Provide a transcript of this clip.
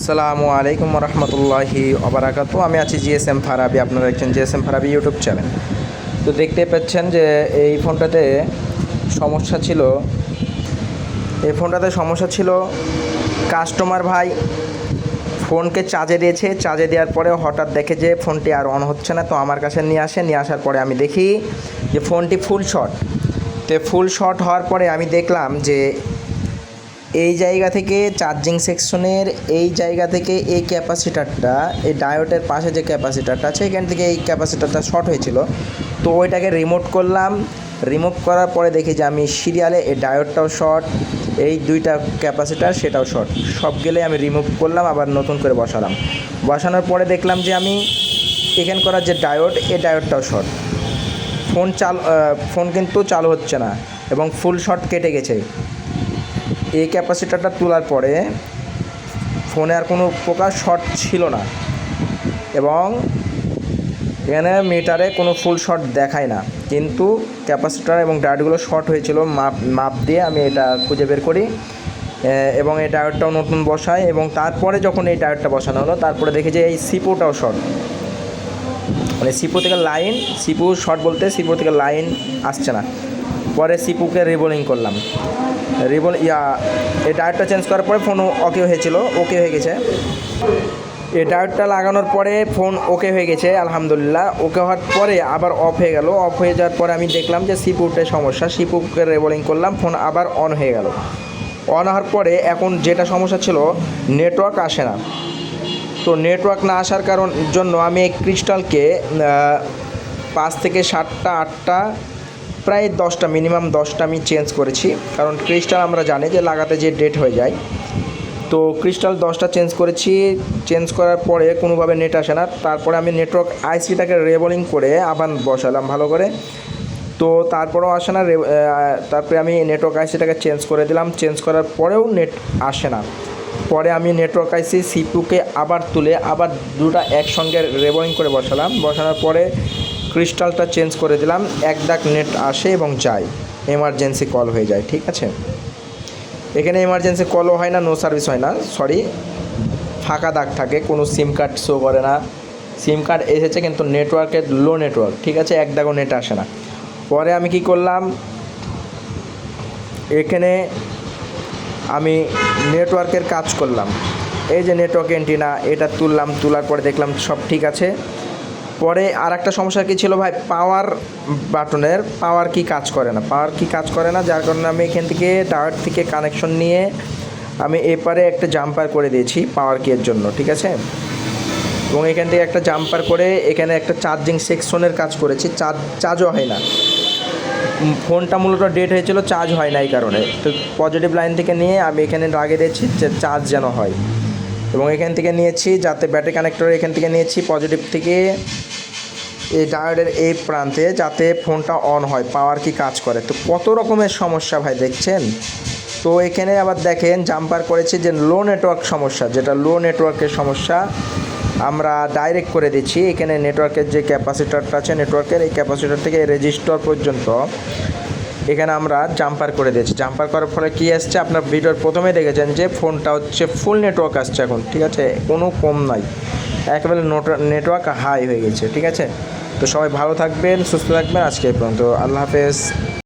আসসালামু আলাইকুম রহমতুল্লাহি ওবারাকাতু। আমি আছি জিএসএম ফারাবি, আপনারা দেখছেন জিএসএম ফারাবি ইউটিউব চ্যানেল। তো দেখতে পাচ্ছেন যে এই ফোনটাতে সমস্যা ছিল। কাস্টমার ভাই ফোনকে চার্জে দিয়েছে, চার্জে দেওয়ার পরে হঠাৎ দেখে যে ফোনটি আর অন হচ্ছে না। তো আমার কাছে নিয়ে আসার পরে আমি দেখি যে ফোনটি ফুল শর্ট। তো ফুল শর্ট হওয়ার পরে আমি দেখলাম যে এই জায়গা থেকে চার্জিং সেকশনের এই জায়গা থেকে এই ক্যাপাসিটারটা, এই ডায়োডের পাশে যে ক্যাপাসিটারটা আছে এখান থেকে এই ক্যাপাসিটারটা শর্ট হয়েছিল। তো ওইটাকে রিমুভ করার পরে দেখি যে আমি সিরিয়ালে এই ডায়োডটাও শর্ট, এই দুইটা ক্যাপাসিটার সেটাও শর্ট, সব গেলে আমি রিমুভ করলাম, আবার নতুন করে বসানোর পরে দেখলাম যে আমি এখান করার যে ডায়োড, এই ডায়োডটাও শর্ট। ফোন কিন্তু চালু হচ্ছে না এবং ফুল শর্ট কেটে গেছে। এই ক্যাপাসিটারটা তোলার পরে ফোনে আর কোনো প্রকার শর্ট ছিল না এবং এখানে মিটারে কোনো ফুল শর্ট দেখায় না, কিন্তু ক্যাপাসিটার এবং ডায়োডগুলো শর্ট হয়েছিল। মাপ দিয়ে আমি এটা খুঁজে বের করি এবং এই ডায়োডটাও নতুন বসাই এবং তারপরে যখন এই ডায়োডটা বসানো হলো তারপরে দেখি যে এই সিপোটাও শর্ট, মানে সিপো থেকে লাইন আসছে না। পরে সিপুকে রিবোলিং করলাম, এই ডায়োডটা চেঞ্জ করার পরে ফোন ওকে হয়ে গেছে। এই ডায়োডটা লাগানোর পরে ফোন ওকে হয়ে গেছে আলহামদুলিল্লাহ। ওকে হওয়ার পরে আবার অফ হয়ে গেল। অফ হয়ে যাওয়ার পরে আমি দেখলাম যে সিপুতে সমস্যা, সিপুকে রিবোলিং করলাম, ফোন আবার অন হয়ে গেল। অন হওয়ার পরে এখন যেটা সমস্যা ছিল, নেটওয়ার্ক আসে না। তো নেটওয়ার্ক না আসার জন্য আমি ক্রিস্টালকে 5 থেকে 7টা 8টা প্রায় 10টা, মিনিমাম 10টা আমি চেঞ্জ করেছি, কারণ ক্রিস্টাল আমরা জানি যে লাগাতে যে ডেট হয়ে যায়। তো ক্রিস্টাল 10টা চেঞ্জ করেছি। চেঞ্জ করার পরে কোনোভাবে নেট আসে না। তারপরে আমি নেটওয়ার্ক আইসিটাকে রিবোলিং করে আবার বসালাম ভালো করে, তো তারপরেও আসে না। তারপরে আমি নেটওয়ার্ক আইসিটাকে চেঞ্জ করে দিলাম, চেঞ্জ করার পরেও নেট আসে না। পরে আমি নেটওয়ার্ক আইসি সিপিইউকে আবার তুলে আবার দুটো একসঙ্গে রিবোলিং করে বসানোর পরে ক্রিস্টালটা চেঞ্জ করে দিলাম। এক দাগ নেট আসে এবং যায়, এমার্জেন্সি কল হয়ে যায়। ঠিক আছে, এখানে এমার্জেন্সি কলও হয় না, নো সার্ভিস হয় না, ফাঁকা দাগ থাকে, কোনো সিম কার্ড শো করে না। সিম কার্ড এসেছে কিন্তু নেটওয়ার্কের লো নেটওয়ার্ক, ঠিক আছে, এক দাগও নেট আসে না। পরে আমি কি করলাম, এখানে আমি নেটওয়ার্কের কাজ করলাম। এই যে নেটওয়ার্ক এন্টিনা, এটা তোলার পরে দেখলাম সব ঠিক আছে। পরে আর একটা সমস্যা কী ছিল ভাই, পাওয়ার বাটনের পাওয়ার কি কাজ করে না, যার কারণে আমি এখান থেকে টাওয়ার থেকে কানেকশন নিয়ে আমি এপারে একটা জাম্পার করে দিয়েছি পাওয়ার কিয়ের জন্য। ঠিক আছে, এবং এখান থেকে একটা জাম্পার করে এখানে একটা চার্জিং সেকশনের কাজ করেছি। চার্জও হয় না, ফোনটা মূলত ডেড হয়েছিল, চার্জ হয় না এই কারণে। তো পজিটিভ লাইন থেকে নিয়ে আমি এখানে লাগিয়ে দিয়েছি যে চার্জ যেন হয়, এবং এখান থেকে নিয়েছি যাতে ব্যাটারি কানেক্টর এখান থেকে নিয়েছি পজিটিভ থেকে এই ডায়োডের এই প্রান্তে, যাতে ফোনটা অন হয়, পাওয়ার কি কাজ করে। তো কত রকমের সমস্যা ভাই দেখছেন। তো এখানে আবার দেখেন জাম্পার করেছি যে লো নেটওয়ার্ক সমস্যা, যেটা লো নেটওয়ার্কের সমস্যা আমরা ডাইরেক্ট করে দিচ্ছি। এখানে নেটওয়ার্কের যে ক্যাপাসিটারটা আছে, নেটওয়ার্কের এই ক্যাপাসিটার থেকে রেজিস্টার পর্যন্ত এখানে আমরা জাম্পার করে দিয়েছি। জাম্পার করার ফলে কী আসছে, আপনার ভিডিওর প্রথমে দেখেছেন যে ফোনটা হচ্ছে ফুল নেটওয়ার্ক আসছে এখন। ঠিক আছে, কোনো কম নাই, একেবারে নেটওয়ার্ক হাই হয়ে গেছে। ঠিক আছে, তো সবাই ভালো থাকবেন, সুস্থ থাকবেন। আজকে এই পর্যন্ত, আল্লাহ হাফেজ।